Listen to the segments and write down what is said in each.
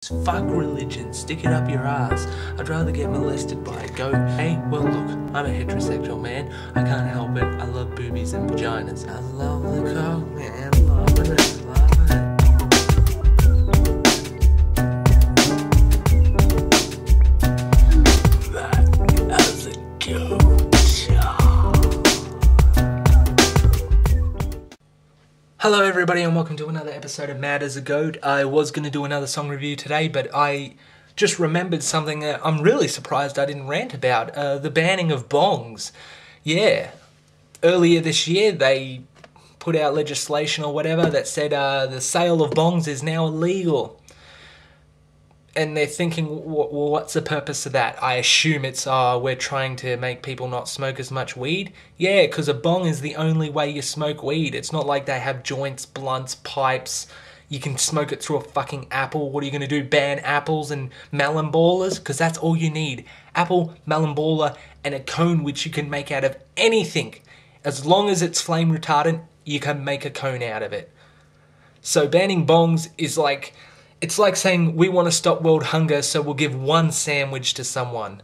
Fuck religion, stick it up your ass. I'd rather get molested by a goat. Hey, well look, I'm a heterosexual man. I can't help it. I love boobies and vaginas. I love the cock, man. Loving it, loving it. That as a goat. Hello everybody and welcome to another episode of Mad as a Goat. I was going to do another song review today, but I just remembered something that I'm really surprised I didn't rant about. The banning of bongs. Yeah. Earlier this year they put out legislation or whatever that said the sale of bongs is now illegal. And they're thinking, well, what's the purpose of that? I assume it's, we're trying to make people not smoke as much weed. Yeah, because a bong is the only way you smoke weed. It's not like they have joints, blunts, pipes. You can smoke it through a fucking apple. What are you going to do, ban apples and melon ballers? Because that's all you need. Apple, melon baller, and a cone which you can make out of anything. As long as it's flame retardant, you can make a cone out of it. So banning bongs is like... It's like saying we want to stop world hunger, so we'll give one sandwich to someone.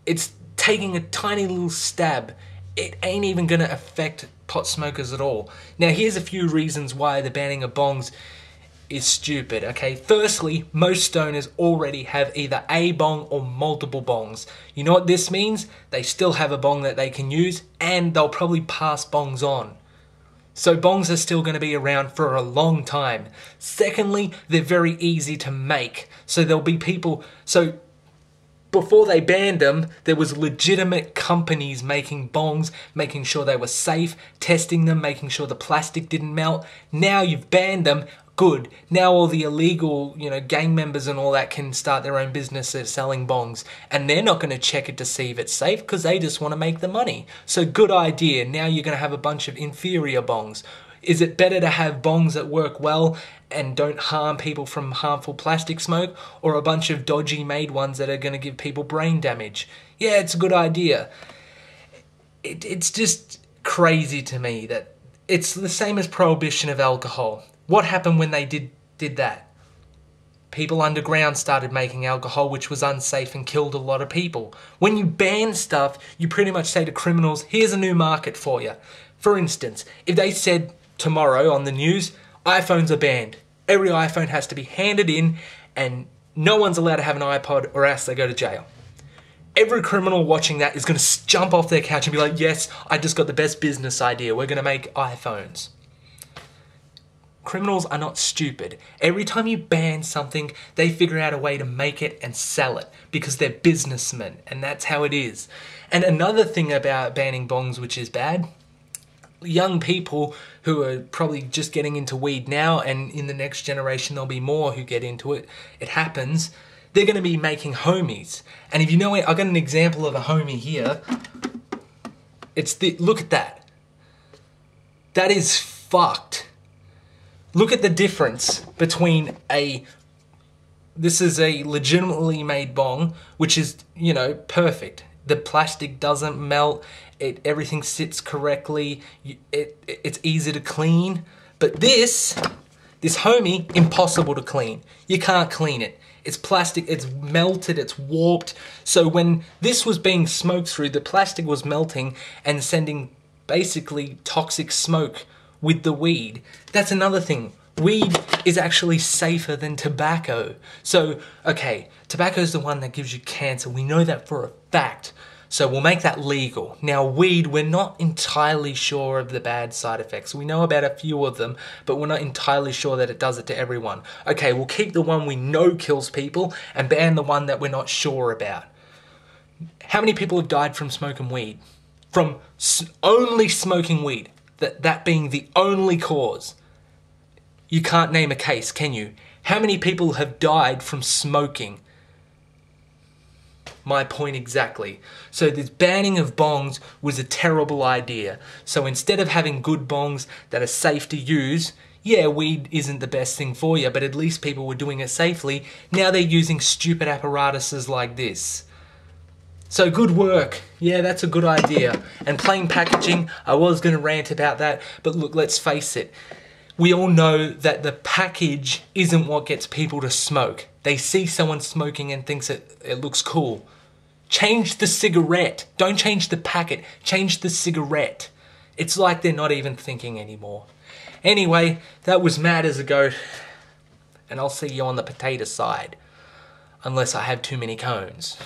It's taking a tiny little stab. It ain't even going to affect pot smokers at all. Now, here's a few reasons why the banning of bongs is stupid, okay? Firstly, most stoners already have either a bong or multiple bongs. You know what this means? They still have a bong that they can use, and they'll probably pass bongs on. So bongs are still going to be around for a long time. Secondly, they're very easy to make. So there'll be people... So before they banned them, there was legitimate companies making bongs, making sure they were safe, testing them, making sure the plastic didn't melt. Now you've banned them. Good. Now all the illegal, gang members and all that can start their own business of selling bongs. And they're not going to check it to see if it's safe because they just want to make the money. So good idea. Now you're going to have a bunch of inferior bongs. Is it better to have bongs that work well and don't harm people from harmful plastic smoke, or a bunch of dodgy made ones that are going to give people brain damage? Yeah, it's a good idea. It's just crazy to me that it's the same as prohibition of alcohol. What happened when they did that? People underground started making alcohol, which was unsafe and killed a lot of people. When you ban stuff, you pretty much say to criminals, here's a new market for you. For instance, if they said tomorrow on the news, iPhones are banned. Every iPhone has to be handed in and no one's allowed to have an iPod or else they go to jail. Every criminal watching that is going to jump off their couch and be like, yes, I just got the best business idea. We're going to make iPhones. Criminals are not stupid. Every time you ban something, they figure out a way to make it and sell it because they're businessmen, and that's how it is. And another thing about banning bongs, which is bad, young people who are probably just getting into weed now, and in the next generation there'll be more who get into it, it happens, they're going to be making homies. And if you know it, I've got an example of a homie here. Look at that. That is fucked. Look at the difference between this is a legitimately made bong, which is, perfect. The plastic doesn't melt, everything sits correctly, it's easy to clean. But this homie, impossible to clean. You can't clean it. It's plastic, it's melted, it's warped. So when this was being smoked through, the plastic was melting and sending basically toxic smoke with the weed. That's another thing. Weed is actually safer than tobacco. So, okay, tobacco is the one that gives you cancer. We know that for a fact. So we'll make that legal. Now weed, we're not entirely sure of the bad side effects. We know about a few of them, but we're not entirely sure that it does it to everyone. Okay, we'll keep the one we know kills people and ban the one that we're not sure about. How many people have died from smoking weed? From only smoking weed. That being the only cause. You can't name a case, can you? How many people have died from smoking? My point exactly. So this banning of bongs was a terrible idea. So instead of having good bongs that are safe to use, yeah, weed isn't the best thing for you, but at least people were doing it safely. Now they're using stupid apparatuses like this. So good work. Yeah, that's a good idea. And plain packaging, I was going to rant about that, but look, let's face it. We all know that the package isn't what gets people to smoke. They see someone smoking and thinks it looks cool. Change the cigarette. Don't change the packet. Change the cigarette. It's like they're not even thinking anymore. Anyway, that was Mad as a Goat. And I'll see you on the potato side. Unless I have too many cones.